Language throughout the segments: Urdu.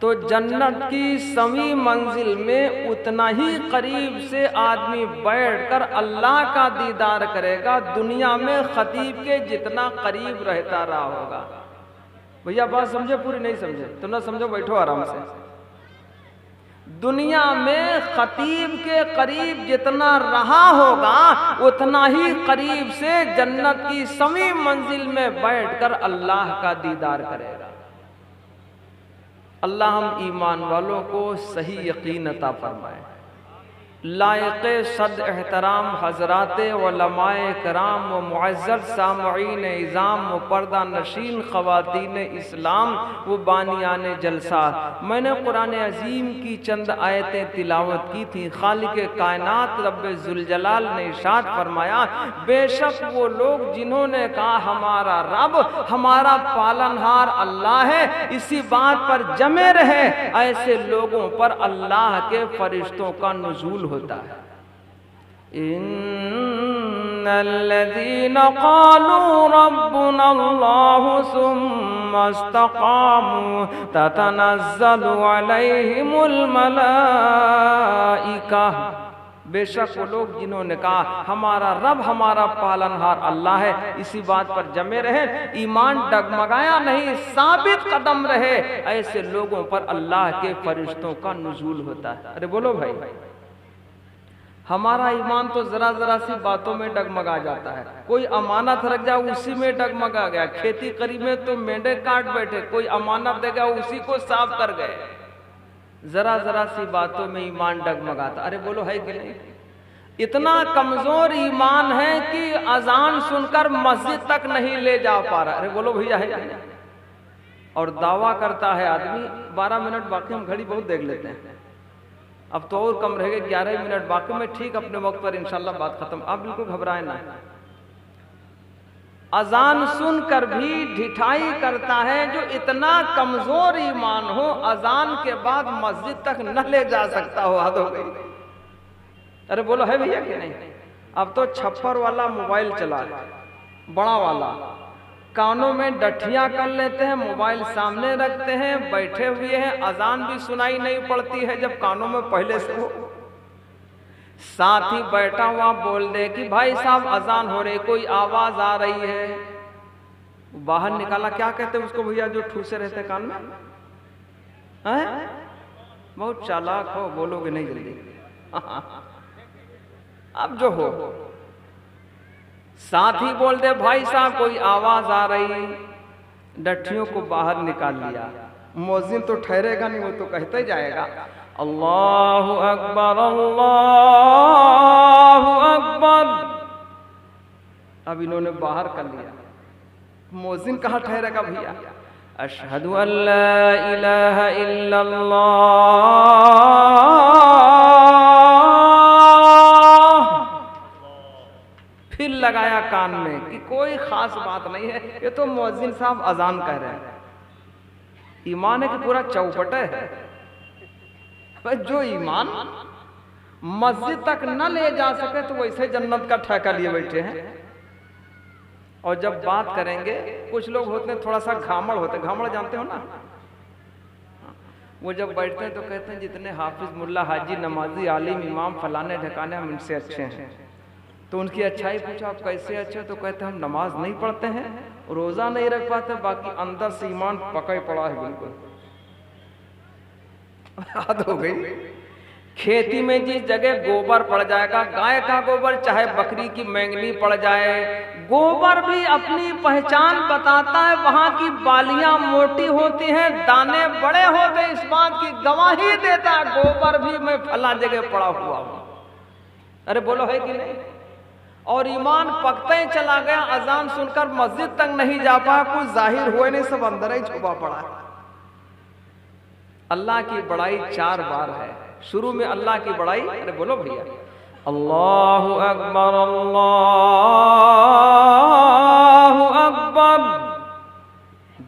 تو جنت کی سویں منزل میں اتنا ہی قریب سے آدمی بیٹھ کر اللہ کا دیدار کرے گا دنیا میں خطیب کے جتنا قریب رہتا رہا ہوگا۔ بھیا بات سمجھے پوری نہیں سمجھے تو نہ سمجھو، بیٹھو آرام سے۔ دنیا میں خطیب کے قریب جتنا رہا ہوگا اتنا ہی قریب سے جنت کی سویں منزل میں بیٹھ کر اللہ کا دیدار کرے گا۔ اللہ ہم ایمان والوں کو صحیح یقین عطا فرمائے۔ لائق صد احترام حضرات علماء کرام و معزز سامعین اعظام و پردہ نشین خواتین اسلام و بانیان جلسہ، میں نے قرآن عظیم کی چند آیتیں تلاوت کی تھیں۔ خالق کائنات رب ذوالجلال نے ارشاد فرمایا، بے شک وہ لوگ جنہوں نے کہا ہمارا رب ہمارا پالنہار اللہ ہے، اسی بات پر جمے رہے، ایسے لوگوں پر اللہ کے فرشتوں کا نزول ہوتا ہے۔ ان الذين قالوا ربنا الله ثم استقاموا تتنزل عليهم الملائكة، بے شک وہ لوگ جنہوں نے کہا ہمارا رب ہمارا پالنہار اللہ ہے، اسی بات پر جمے رہے، ایمان ڈگمگایا نہیں، ثابت قدم رہے، ایسے لوگوں پر اللہ کے فرشتوں کا نزول ہوتا ہے۔ ارے بولو بھائی، ہمارا ایمان تو ذرا ذرا سی باتوں میں ڈگمگا جاتا ہے۔ کوئی امانت رکھ جائے اسی میں ڈگمگا گیا، کھیتی کری میں تو مینڈے کاٹ بیٹھے، کوئی امانت دے گا اسی کو صاف کر گئے۔ ذرا ذرا سی باتوں میں ایمان ڈگمگاتا۔ ارے بولو ہے کہ نہیں؟ اتنا کمزور ایمان ہے کہ اذان سن کر مسجد تک نہیں لے جا پا رہا۔ ارے بولو بھیا ہے کہ نہیں؟ اور دعویٰ کرتا ہے آدمی 12 منٹ باقی، ہم گھڑی بہت دیکھ لیتے ہیں، اب تو اور کم رہے گا، 11 منٹ باقی، میں ٹھیک اپنے وقت پر انشاءاللہ بات ختم۔ آپ بالکل گھبرائیں نہ۔ اذان سن کر بھی ڈھٹائی کرتا ہے، جو اتنا کمزور ایمان ہو اذان کے بعد مسجد تک نہ لے جا سکتا ہو، حد ہو گئی۔ ارے بولو ہے بھیا کہ نہیں؟ اب تو چھپر والا موبائل چلا ہے، بڑا والا، کانوں میں ڈٹھیاں کر لیتے ہیں، موبائل سامنے رکھتے ہیں، بیٹھے ہوئے ہیں، اذان بھی سنائی نہیں پڑتی ہے جب کانوں میں پہلے سے ہو۔ ساتھ ہی بیٹھا ہوا بول دے کہ بھائی صاحب اذان ہو رہی، کوئی آواز آ رہی ہے، باہر نکالا، کیا کہتے ہیں اس کو بھیا جو ٹھوسے رہتے کان میں؟ بہت چالاک ہو، بولو گے نہیں جلدی؟ اب جو ہو، ساتھ ہی بول دے بھائی صاحب کوئی آواز آ رہی، ڈٹھیوں کو باہر نکال لیا۔ مؤذن تو ٹھہرے گا نہیں، وہ تو کہتے جائے گا اللہ اکبر اللہ اکبر۔ اب انہوں نے باہر کر لیا، مؤذن کہاں ٹھہرے گا بھیا؟ اشہد ان لا الہ الا اللہ، پھر لگایا کان میں کہ کوئی خاص بات نہیں ہے، یہ تو مؤذن صاحب اذان کہہ رہے ہیں۔ ایمان ہے کہ پورا چوپٹ ہے۔ جو ایمان مسجد تک نہ لے جا سکے تو ویسے جنت کا ٹھیکہ لیے بیٹھے ہیں۔ اور جب بات کریں گے، کچھ لوگ ہوتے ہیں تھوڑا سا گھامڑ ہوتے ہیں، گھامڑ جانتے ہو نا؟ وہ جب بیٹھتے ہیں تو کہتے ہیں جتنے حافظ ملا حاجی نمازی عالم امام فلانے ڈھکانے ہم ان سے اچھے ہیں۔ تو ان کی اچھائی پوچھا آپ کیسے اچھے؟ تو کہتے ہیں ہم نماز نہیں پڑھتے ہیں، روزہ نہیں رکھ پاتے، باقی اندر سے ایمان پکا ہی پڑا ہے بالکل۔ حد ہو گئی۔ کھیتی میں جس جگہ گوبر پڑ جائے گا، گائے کا گوبر چاہے بکری کی مینگنی پڑ جائے، گوبر بھی اپنی پہچان بتاتا ہے، وہاں کی بالیاں موٹی ہوتی ہیں، دانے بڑے ہوتے ہیں، اس بات کی گواہی دیتا ہے گوبر بھی میں فلاں جگہ پڑا ہوا ہوں۔ ارے بولو ہے کہ نہیں؟ اور ایمان پکتا ہی چلا گیا، اذان سن کر مسجد تک نہیں جا پایا، کچھ ظاہر ہوئے نہیں، سب اندر ہی چھپا پڑا ہے۔ اللہ کی بڑائی 4 بار ہے۔ شروع میں اللہ کی بڑائی، ارے بولو بھیا، اللہ اکبر اللہ اکبر،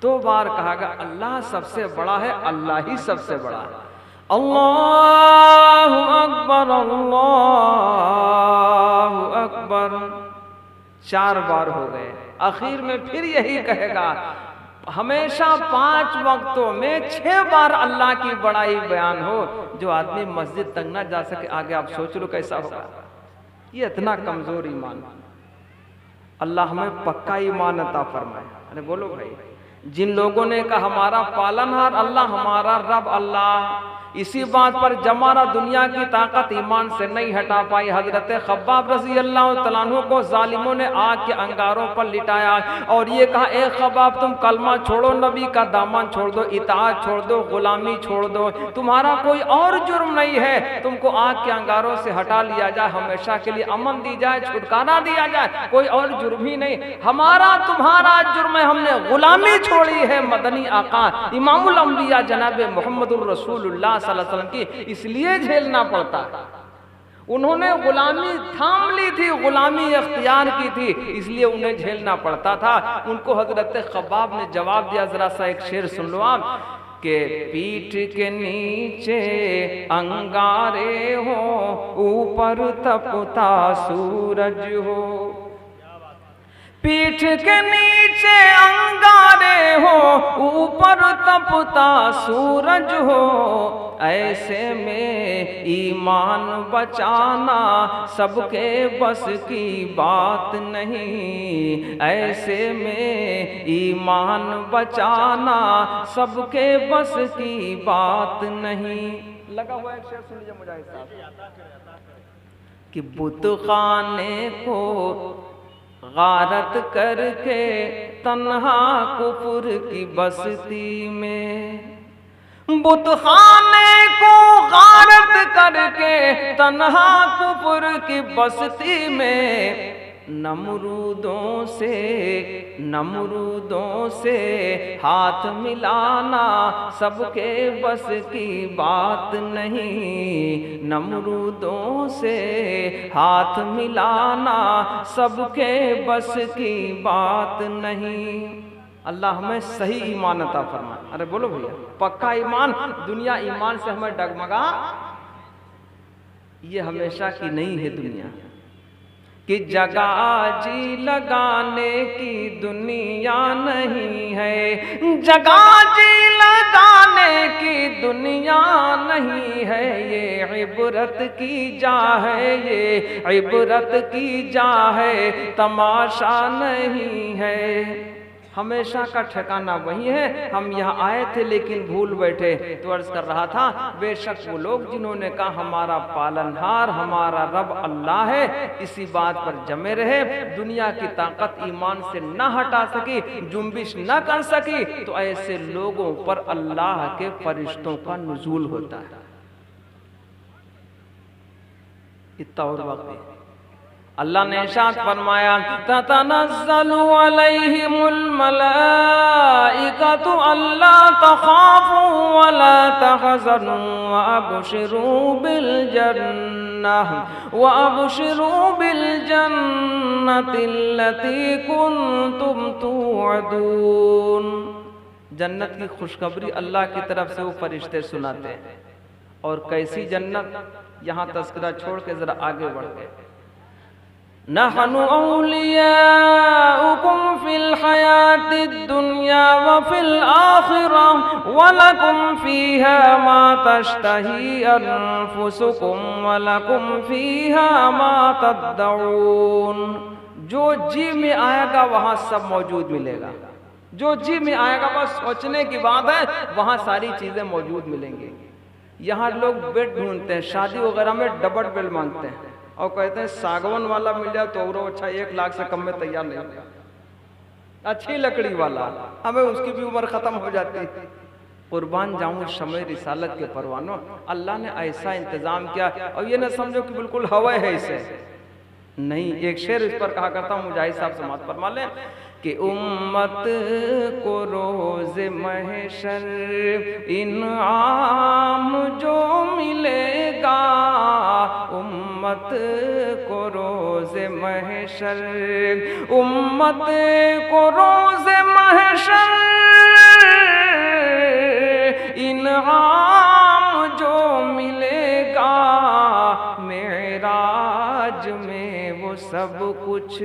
2 بار کہا گا اللہ سب سے بڑا ہے، اللہ ہی سب سے بڑا ہے، اللہ اکبر اللہ اکبر، 4 بار ہو گئے۔ اخیر میں پھر یہی کہے گا ہمیشہ 5 وقتوں میں 6 بار اللہ کی بڑائی بیان ہو، جو آدمی مسجد تک نہ جا سکے، آگے آپ سوچ لو کیسا ہوگا۔ یہ اتنا کمزور ایمان، اللہ ہمیں پکا ایمان عطا فرمائے۔ ارے بولو بھائی، جن لوگوں نے کہا ہمارا پالنہار اللہ، ہمارا رب اللہ، اسی بات پر جمارہ دنیا کی طاقت ایمان سے نہیں ہٹا پائی۔ حضرت خباب رضی اللہ تعالیٰ عنہ کو ظالموں نے آگ کے انگاروں پر لٹایا اور یہ کہا اے خباب تم کلمہ چھوڑو، نبی کا دامن چھوڑ دو، اطاعت چھوڑ دو، غلامی چھوڑ دو، تمہارا کوئی اور جرم نہیں ہے، تم کو آگ کے انگاروں سے ہٹا لیا جائے، ہمیشہ کے لیے امن دی جائے، چھٹکارا دیا جائے، کوئی اور جرم ہی نہیں، ہمارا تمہارا جرم ہے ہم نے غلامی چھوڑی ہے۔ مدنی آقا امام الانبیاء جناب محمد الرسول اللہ صلی اللہ علیہ وسلم کی اس لیے جھیلنا پڑتا، انہوں نے غلامی تھام لی تھی، غلامی اختیار کی تھی، اس لیے انہیں جھیلنا پڑتا تھا۔ ان کو حضرت خباب نے جواب دیا، ذرا سا ایک شعر سن لو آپ، کہ پیٹھ کے نیچے انگارے ہو، اوپر تپتا سورج ہو، پیٹھ کے نیچے انگارے ہو، اوپر تپتا سورج ہو، ایسے میں ایمان بچانا سب کے بس کی بات نہیں، ایسے میں ایمان بچانا سب کے بس کی بات نہیں۔ لگا ہوا ایک شعر سن لیجیے مجاہد صاحب، کہ بت خانے کو غارت کر کے تنہا کفر کی بستی میں، بت خانے کو غارت کر کے تنہا کفر کی بستی میں، نمرودوں سے ہاتھ ملانا سب کے بس کی بات نہیں، نمرودوں سے ہاتھ ملانا سب کے بس کی بات نہیں۔ اللہ ہمیں صحیح ایمان عطا فرمائے۔ ارے بولو بھیا، پکا ایمان، دنیا ایمان سے ہمیں ڈگمگا، یہ ہمیشہ کی نہیں ہے دنیا، کہ جگہ جی لگانے کی دنیا نہیں ہے، جگہ جی لگانے کی دنیا نہیں ہے، یہ عبرت کی جا ہے، یہ عبرت کی جا ہے، تماشا نہیں ہے۔ ہمیشہ کا ٹھکانہ وہی ہے، ہم یہاں آئے تھے لیکن بھول بیٹھے۔ تو عرض کر رہا تھا، بے شک وہ لوگ جنہوں نے کہا ہمارا پالنہار ہمارا رب اللہ ہے، اسی بات پر جمے رہے، دنیا کی طاقت ایمان سے نہ ہٹا سکی، جنبش نہ کر سکی، تو ایسے لوگوں پر اللہ کے فرشتوں کا نزول ہوتا ہے۔ اتنا اور وقت ہے، اللہ نے ارشاد فرمایا تتنزل علیہم الملائکۃ الا تخافوا ولا تحزنوا وابشروا بالجنۃ التي كنتم توعدون۔ جنت کی خوشخبری اللہ کی طرف سے وہ فرشتے سناتے ہیں، اور کیسی جنت، یہاں تذکرہ چھوڑ کے ذرا آگے بڑھ گئے۔ نحن اولیاؤکم فی الحیاۃ الدنیا وفی الآخرہ ولکم فیہا ما تشتہی انفسکم ولکم فیہا ما تدعون۔ جو جی میں آئے گا وہاں سب موجود ملے گا، جو جی میں آئے گا، بس سوچنے کی بات ہے، وہاں ساری چیزیں موجود ملیں گی۔ یہاں لوگ بیڈ ڈھونڈتے ہیں، شادی وغیرہ میں ڈبل بیڈ مانگتے ہیں، اور کہتے ہیں ساگون والا مل جائے تو اور اچھا، 1 لاکھ سے کم میں تیار نہیں ہوگا، اچھی لکڑی والا، ہمیں اس کی بھی عمر ختم ہو جاتی۔ قربان جاؤں شمع رسالت کے پروانوں، اللہ نے ایسا انتظام کیا، اور یہ نہ سمجھو کہ بالکل ہوا ہے اسے، نہیں۔ ایک شعر اس پر کہا کرتا ہوں، مجاہد صاحب سماعت فرما لیں، کہ امت کو روز محشر انعام جو ملے گا، امت کو روز محشر، امت کو روز محشر انعام جو ملے گا، معراج میں سب کچھ،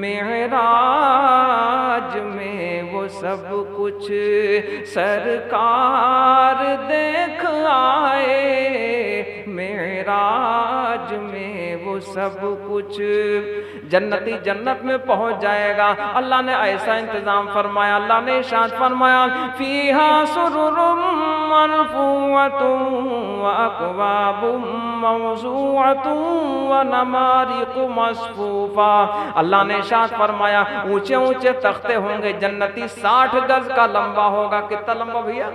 معراج میں وہ وہ سب کچھ سرکار دیکھ آئے، معراج میں وہ سب کچھ۔ جنتی جنت میں پہنچ جائے گا، اللہ نے ایسا انتظام فرمایا، اللہ نے ارشاد فرمایا فیہا سرر مرفوعۃ واکواب موضوعۃ ونمارق مصفوفہ۔ اللہ نے ارشاد فرمایا اونچے اونچے تختے ہوں گے، جنتی 60 گز کا لمبا ہوگا۔ کتنا لمبا بھیا؟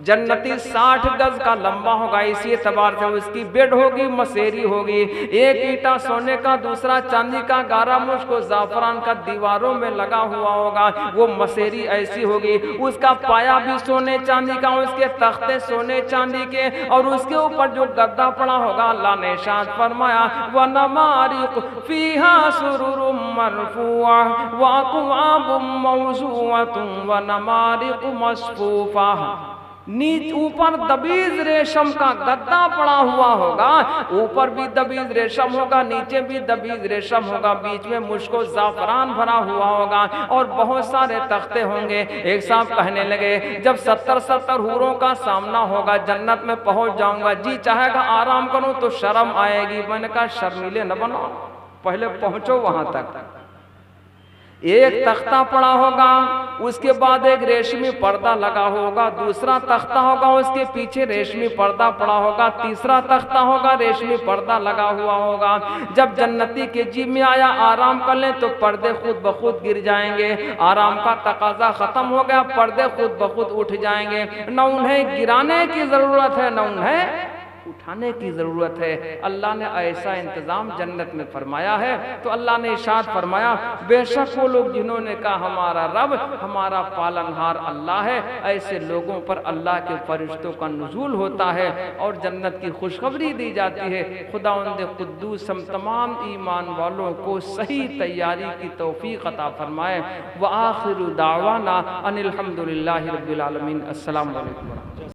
جنتی 60 گز کا لمبا ہوگا، اسی اعتبار سے اس کی بیڈ ہوگی، مسیری ہوگی، ایک اینٹا سونے کا، دوسرا چاندی کا، گارا مشک و زعفران کا دیواروں میں لگا ہوا ہوگا، وہ مسیری ایسی ہوگی، اس کا پایا بھی سونے چاندی کا، اس کے تختے سونے چاندی کے، اور اس کے اوپر جو گدا پڑا ہوگا اللہ نے ارشاد فرمایا وَنَمَارِقُ فِيهَا سُرُرٌ مَرْفُوعَةٌ وَأَكْوَابٌ مَوْضُوعَةٌ وَنَمَارِقُ مَصْفُوفَةٌ۔ اوپر دبیز ریشم کا گدا پڑا ہوا ہوگا، اوپر بھی دبیز ریشم ہوگا، نیچے بھی دبیز ریشم ہوگا، بیچ میں مشک و زعفران بھرا ہوا ہوگا، اور بہت سارے تختے ہوں گے۔ ایک صاحب کہنے لگے جب 70 حوروں کا سامنا ہوگا، جنت میں پہنچ جاؤں گا، جی چاہے گا آرام کروں تو شرم آئے گی۔ میں نے کہا شرمیلے نہ بنو، پہلے پہنچو وہاں تک۔ ایک تختہ پڑا ہوگا، اس کے بعد ایک ریشمی پردہ لگا ہوگا، دوسرا تختہ ہوگا، اس کے پیچھے ریشمی پردہ پڑا ہوگا، تیسرا تختہ ہوگا، ریشمی پردہ لگا ہوا ہوگا۔ جب جنتی کے جی میں آیا آرام کر لیں تو پردے خود بخود گر جائیں گے، آرام کا تقاضا ختم ہو گیا، پردے خود بخود اٹھ جائیں گے، نہ انہیں گرانے کی ضرورت ہے نہ انہیں اٹھانے کی ضرورت ہے۔ اللہ نے ایسا انتظام جنت میں فرمایا ہے، تو اللہ نے ارشاد فرمایا بے شک وہ لوگ جنہوں نے کہا ہمارا رب ہمارا پالنہار اللہ ہے، ایسے لوگوں پر اللہ کے فرشتوں کا نزول ہوتا ہے اور جنت کی خوشخبری دی جاتی ہے۔ خداوند قدوس ہم تمام ایمان والوں کو صحیح تیاری کی توفیق عطا فرمائے۔ وآخر دعوانا ان الحمدللہ رب العالمین۔ السلام علیکم۔